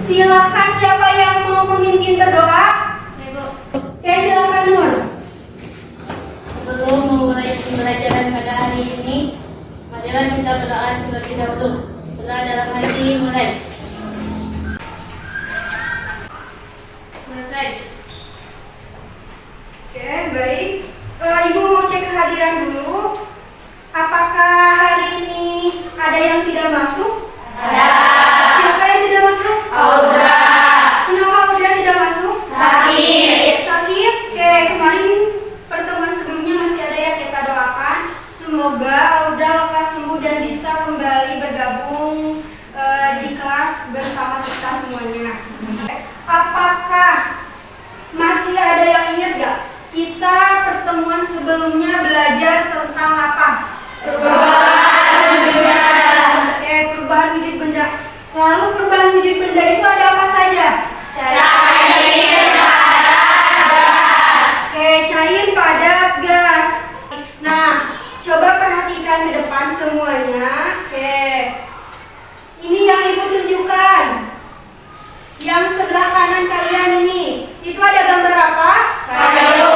Silakan, siapa yang mau memimpin berdoa? Saya, Bu. Oke, silakan Nur. Sebelum memulai pembelajaran pada hari ini, marilah kita berdoa terlebih dahulu. Berdoa dalam hati, mulai. Selesai. Oke, baik. Ibu mau cek kehadiran dulu. Apakah hari ini ada yang tidak masuk? Ada. Siapa yang tidak masuk? Audra. Kenapa Audra tidak masuk? Sakit. Sakit? Oke, kemarin pertemuan sebelumnya masih ada ya, kita doakan. Semoga Audra lekas sembuh dan bisa kembali bergabung di kelas bersama kita semuanya. Apakah masih ada yang ingat gak? Kita pertemuan sebelumnya belajar tentang apa? Perubahan wujud benda. Oke, perubahan wujud benda. Lalu perubahan wujud benda itu ada apa saja? Cair, padat, gas. Oke, cair, padat, gas. Nah, coba perhatikan ke depan semuanya. Oke, ini yang ibu tunjukkan. Yang sebelah kanan kalian ini, itu ada gambar apa? Kayu.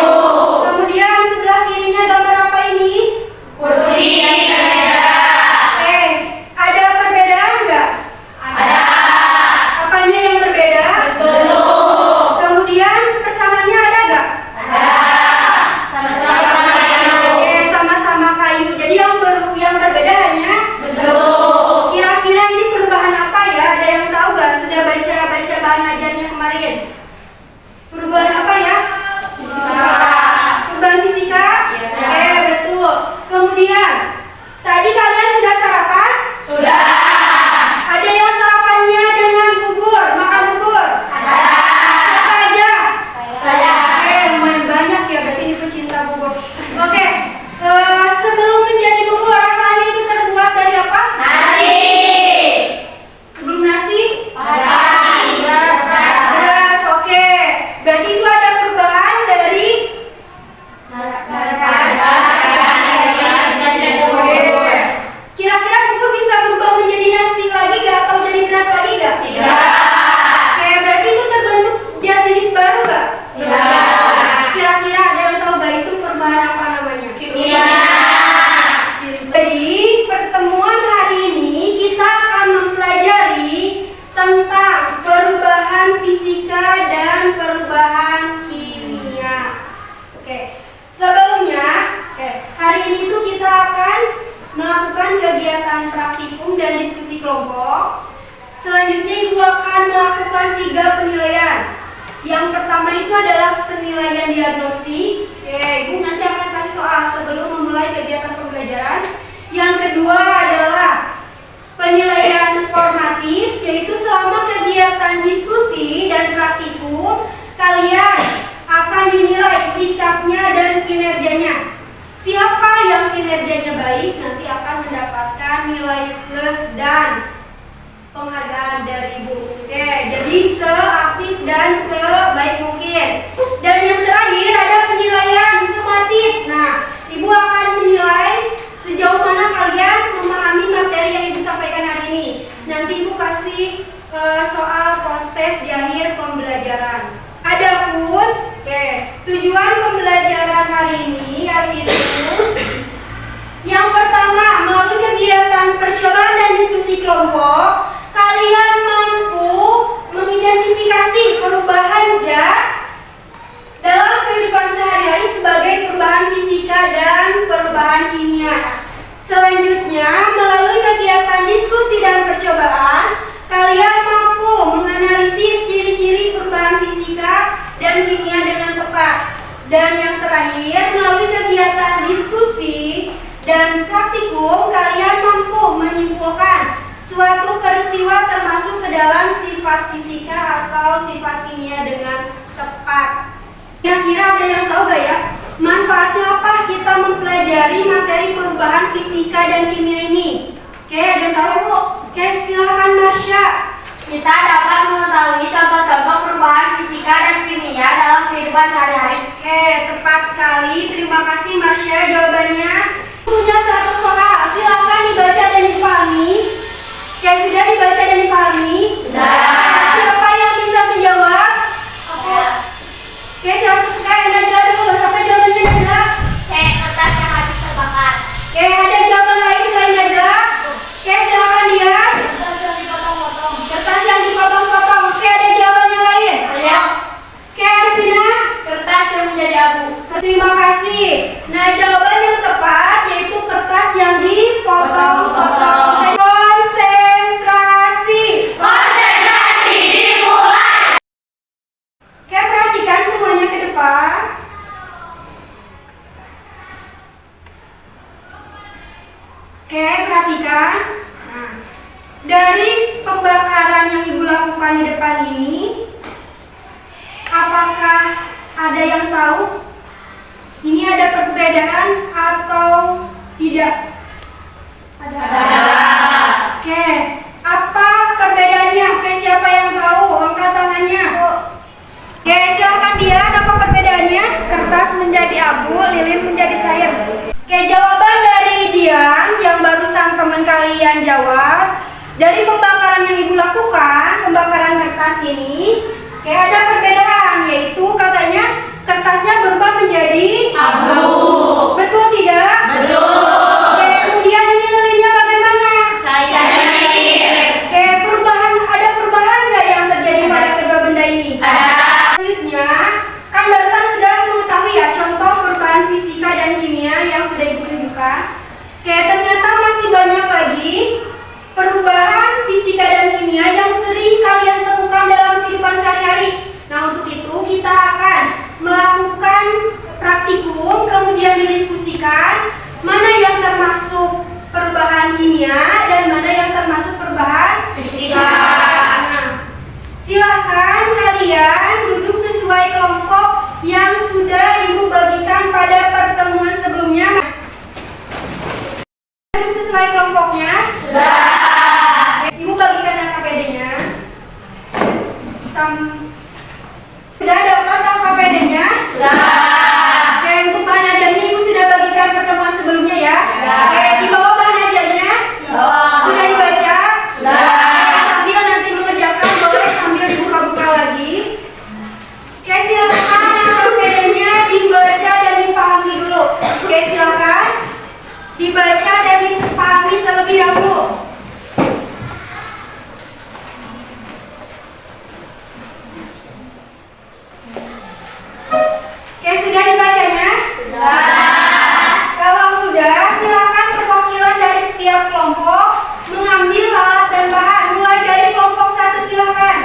Kemudian sebelah kirinya gambar apa ini? Kursi. Oke, ada perbedaan nggak? Ada. Apanya yang berbeda? Bentuk. Kemudian persamaannya ada nggak? Ada. Sama-sama kayu. Oke, sama-sama kayu. Jadi yang berbeda hanya Bentuk. kira-kira ini perubahan apa ya? Ada yang tahu nggak? Sudah baca bahan ajarnya kemarin? Perubahan apa ya? Perubahan fisika? Iya. Oke, betul. Kemudian, tadi kalian sudah sarapan? Sudah. Ada yang sarapannya dengan bubur, makan bubur? Ada. Siapa aja? Saya. Oke, lumayan banyak ya, berarti ini pecinta bubur. Oke, sebelum menjadi bubur, rasanya itu terbuat dari apa? Nasi. Sebelum nasi? Beras. Beras, oke. Berarti itu ada perubahan dari Oke. Kira-kira bubur bisa berubah menjadi nasi lagi gak? Atau jadi beras lagi gak? Tidak. Oke, berarti itu terbentuk zat jenis baru gak? Kira-kira ada yang tahu gak itu perubahan apa namanya? Jadi pertemuan hari ini kita akan mempelajari tentang perubahan fisika dan perubahan kimia. Oke, sebelumnya, hari ini tuh kita akan melakukan kegiatan praktikum dan diskusi kelompok. Selanjutnya ibu akan melakukan 3 penilaian. Yang pertama itu adalah penilaian diagnostik. Oke, ibu nanti akan kasih soal sebelum memulai kegiatan pembelajaran. Yang kedua adalah penilaian formatif, yaitu selama kegiatan diskusi dan praktikum kalian akan dinilai sikapnya dan kinerjanya. Siapa yang kinerjanya baik nanti akan mendapatkan nilai plus dan penghargaan dari ibu. Oke, jadi seaktif dan sebaik mungkin. Dan yang terakhir ada penilaian sumatif. Nah, ibu akan menilai sejauh mana kalian memahami materi yang ibu sampaikan hari ini. Nanti ibu kasih soal post-test di akhir pembelajaran. Adapun, tujuan pembelajaran hari ini yaitu yang pertama, melalui kegiatan percobaan dan diskusi kelompok, kalian mampu mengidentifikasi perubahan zat dalam kehidupan sehari-hari sebagai perubahan fisika dan perubahan kimia. Selanjutnya, melalui kegiatan diskusi dan percobaan, kalian mampu menganalisis ciri-ciri perubahan fisika dan kimia dengan tepat. Dan yang terakhir, melalui kegiatan diskusi dan praktikum, kalian mampu menyimpulkan suatu peristiwa termasuk ke dalam sifat fisika atau sifat kimia dengan tepat. Kira-kira ada yang tahu gak ya? Manfaatnya apa kita mempelajari materi perubahan fisika dan kimia ini? Oke, ada yang tahu Bu? Oke, silakan Marsha. Kita dapat mengetahui contoh-contoh perubahan fisika dan kimia dalam kehidupan sehari-hari. Oke, tepat sekali. Terima kasih Marsha jawabannya. Punya satu soal, silakan dibaca dan dipahami. Oke, sudah dibaca dan dipahami? Sudah. Siapa Terima kasih. Nah, jawaban yang tepat yaitu kertas yang dipotong-potong. Konsentrasi. Konsentrasi dimulai. Oke, perhatikan semuanya ke depan. Oke, perhatikan. Nah, dari pembakaran yang Ibu lakukan di depan ini, apakah ada yang tahu ini ada perbedaan atau tidak? Ada. Oke, apa perbedaannya? Oke, siapa yang tahu? Angkat tangannya. Oke, silahkan Dian. Apa perbedaannya? Kertas menjadi abu, lilin menjadi cair. Oke, jawaban dari Dian yang barusan teman kalian jawab. Dari pembakaran yang Ibu lakukan, pembakaran kertas ini, oke, ada perbedaan, yaitu katanya kertasnya berubah menjadi Abu. Betul tidak? Betul. Oke, kemudian ini lilinnya bagaimana? Cair. Oke, ada perubahan nggak yang terjadi pada kedua benda ini? Ada. Selanjutnya, kan barusan sudah mengetahui ya contoh perubahan fisika dan kimia yang sudah Ibu tunjukkan. Oke, ternyata masih banyak lagi perubahan fisika dan kimia yang sering kalian temukan dalam kehidupan sehari-hari. Nah, untuk itu kita akan melakukan praktikum, kemudian didiskusikan mana yang termasuk perubahan kimia dan mana yang termasuk perubahan Fisika. Nah, silakan kalian duduk sesuai kelompok yang sudah Ibu bagikan pada pertemuan sebelumnya. Duduk sesuai kelompoknya. Ibu bagikan LKPD-nya. Sudah dapat LKPD-nya? Oke, untuk bahan ajarnya Ibu sudah bagikan pertemuan sebelumnya ya? Oke, di bawah bahan ajarnya? Sudah dibaca? Sambil nanti mengerjakan boleh sambil dibuka-buka lagi. Oke, silakan LKPD-nya dibaca dan dipahami dulu. Oke, silakan dibaca dan dipahami terlebih dahulu. Oke, sudah dibacanya? Kalau sudah, silakan perwakilan dari setiap kelompok mengambil alat dan bahan. Mulai dari kelompok 1, silakan.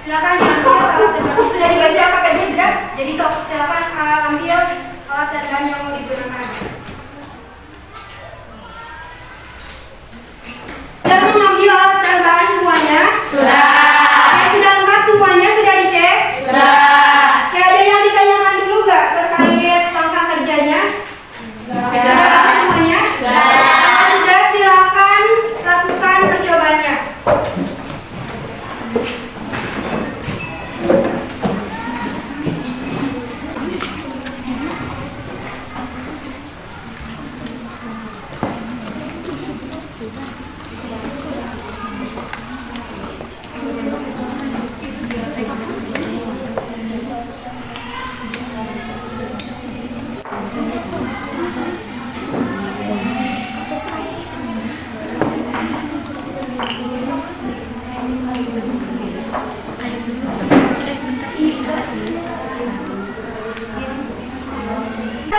Silakan ambil alat dan bahan. Sudah dibaca KPD sudah? Jadi silakan ambil alat dan bahan yang mau digunakan. Sudah mengambil alat dan bahan semuanya? Sudah. Oke, sudah lengkap semuanya? Sudah dicek? Sudah. Oke, ada yang ditanyakan dulu nggak terkait langkah kerjanya? Sudah lengkap semuanya? Sudah. Kalau sudah, silakan lakukan percobaannya.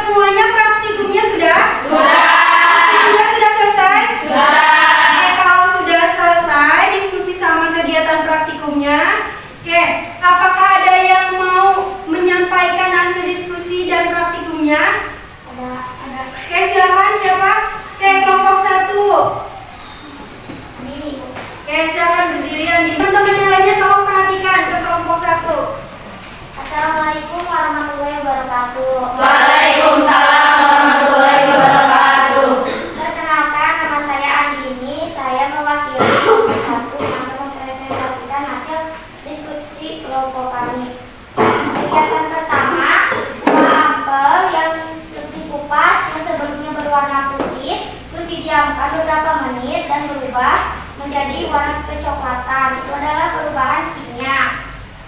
Semuanya praktikumnya sudah? Sudah selesai? Oke, kalau sudah selesai diskusi sama kegiatan praktikumnya, oke, apakah ada yang mau menyampaikan hasil diskusi dan praktikumnya? Ada. Oke, silakan siapa? Oke, kelompok 1. Oke, silakan berdiri. Teman-teman yang lainnya tolong perhatikan ke kelompok 1. Assalamualaikum warahmatullahi wabarakatuh. Waalaikumsalam warahmatullahi wabarakatuh. Perkenalkan, nama saya Andini. Saya mewakili kelompok 1 yang akan mempresentasikan hasil diskusi kelompok kami. Kegiatan pertama, buah apel yang dikupas yang sebelumnya berwarna putih, terus didiamkan beberapa menit dan berubah menjadi warna kecoklatan. Itu adalah perubahan kimia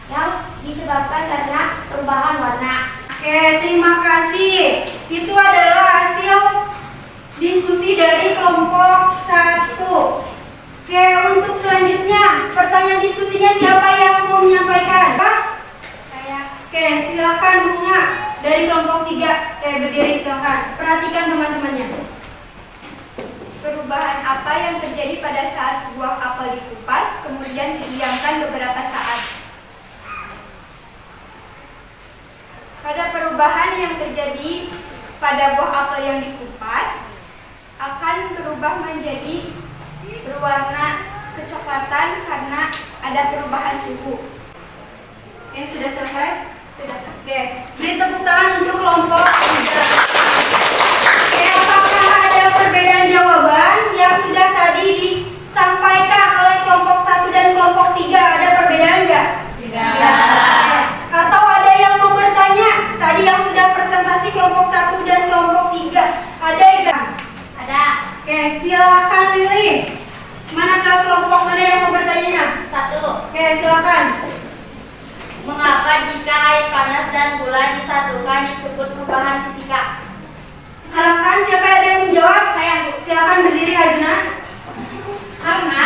yang disebabkan karena perubahan warna. Oke, terima kasih. Itu adalah hasil diskusi dari kelompok 1. Oke, untuk selanjutnya pertanyaan diskusinya siapa yang mau menyampaikan? Pak? Saya. Oke, silakan Bunga dari kelompok 3. Oke, berdiri silakan. Perhatikan teman-temannya. Perubahan apa yang terjadi pada saat buah apel dikupas, kemudian didiamkan beberapa saat? Pada perubahan yang terjadi pada buah apel yang dikupas, akan berubah menjadi berwarna kecoklatan karena ada perubahan suhu. Oke, sudah selesai? Sudah. Oke, beri tepuk tangan untuk kelompok 3. Oke, apakah ada perbedaan jawaban yang sudah tadi disampaikan oleh kelompok 1 dan kelompok 3? Ada perbedaan nggak? Oke. Atau ada yang mau bertanya? Tadi yang sudah presentasi kelompok 1 dan kelompok 3. Ada nggak? Ada. Oke, silakan Lili. Manakah kelompok mana yang mau bertanya? 1. Oke, silakan. Mengapa jika air panas dan gula disatukan disebut perubahan fisika? Silakan, siapa ada yang menjawab? Saya. Silakan berdiri Hazna. Karena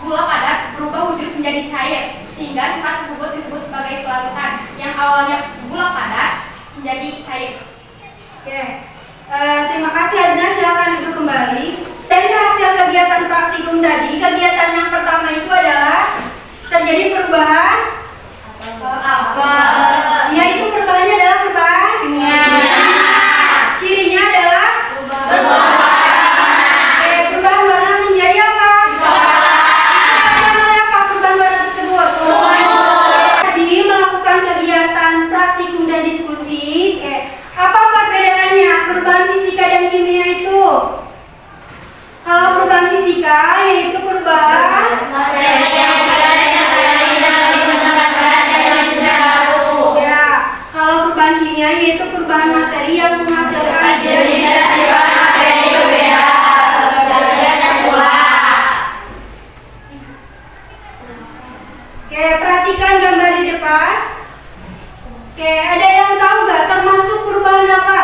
gula padat berubah wujud menjadi cair, sehingga sifat tersebut disebut sebagai pelarutan. Yang awalnya gula padat menjadi cair. Oke, terima kasih Hazna. Silakan duduk kembali. Dari hasil kegiatan praktikum tadi, kegiatan yang pertama itu adalah terjadi perubahan Apa? yaitu perubahannya adalah perubahan cirinya adalah perubahan warna menjadi apa? Dilakukan oleh apa perubahan warna tersebut? Tadi melakukan kegiatan praktikum dan diskusi. Apa perbedaannya perubahan fisika dan kimia itu? Kalau perubahan fisika yaitu perubahan ya, kalau perubahan kimia yaitu perubahan materi yang menghasilkan Oke, perhatikan gambar di depan. Oke, ada yang tahu nggak termasuk perubahan apa?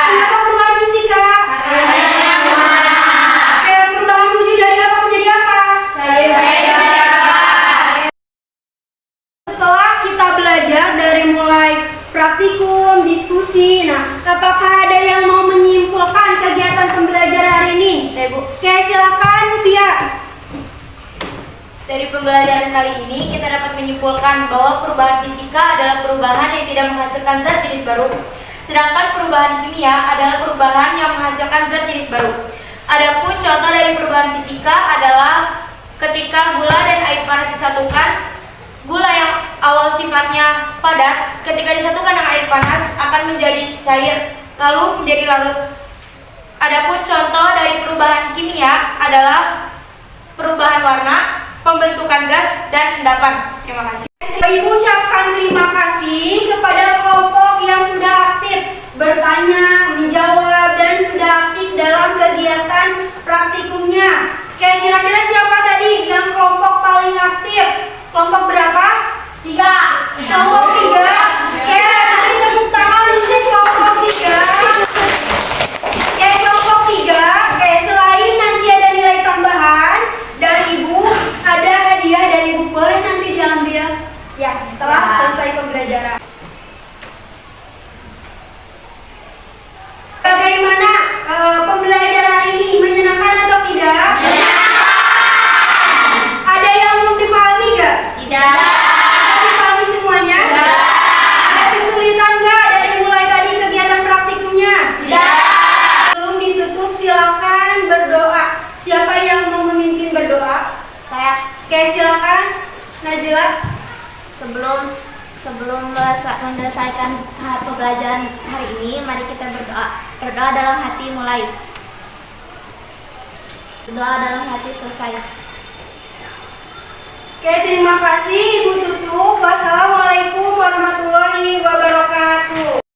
Kenapa perubahan fisika? Oke, perubahan wujud dari apa menjadi apa? Setelah kita belajar dari mulai praktikum, diskusi, nah, apakah ada yang mau menyimpulkan kegiatan pembelajaran hari ini? Saya, Bu. Oke, silakan Via. Dari pembelajaran kali ini kita dapat menyimpulkan bahwa perubahan fisika adalah perubahan yang tidak menghasilkan zat jenis baru. Sedangkan perubahan kimia adalah perubahan yang menghasilkan zat jenis baru. Adapun contoh dari perubahan fisika adalah ketika gula dan air panas disatukan, gula yang awal sifatnya padat ketika disatukan dengan air panas akan menjadi cair lalu menjadi larut. Adapun contoh dari perubahan kimia adalah perubahan warna, pembentukan gas, dan endapan. Terima kasih. Ibu ucapkan terima kasih kepada kelompok yang sudah aktif bertanya, menjawab, dan sudah aktif dalam kegiatan praktikumnya. Oke, kira-kira siapa tadi yang kelompok paling aktif? Kelompok berapa? 3. Kelompok 3. Oke, beri tepuk tangan untuk kelompok 3. Oke, kelompok 3. Oke, selain nanti ada nilai tambahan dari ibu, ada hadiah dari ibu, boleh nanti diambil ya setelah selesai pembelajaran. Bagaimana pembelajaran hari ini, menyenangkan atau tidak? Ada yang belum dipahami nggak? Tidak. Dipahami semuanya? Ada kesulitan nggak dari mulai tadi kegiatan praktikumnya? Belum ditutup, silakan berdoa. Siapa yang mau memimpin berdoa? Saya. Oke, silakan Najla. Sebelum menyelesaikan pembelajaran hari ini, mari kita berdoa. Berdoa dalam hati mulai. Berdoa dalam hati selesai. Oke, terima kasih Ibu Tutu. Wassalamualaikum warahmatullahi wabarakatuh.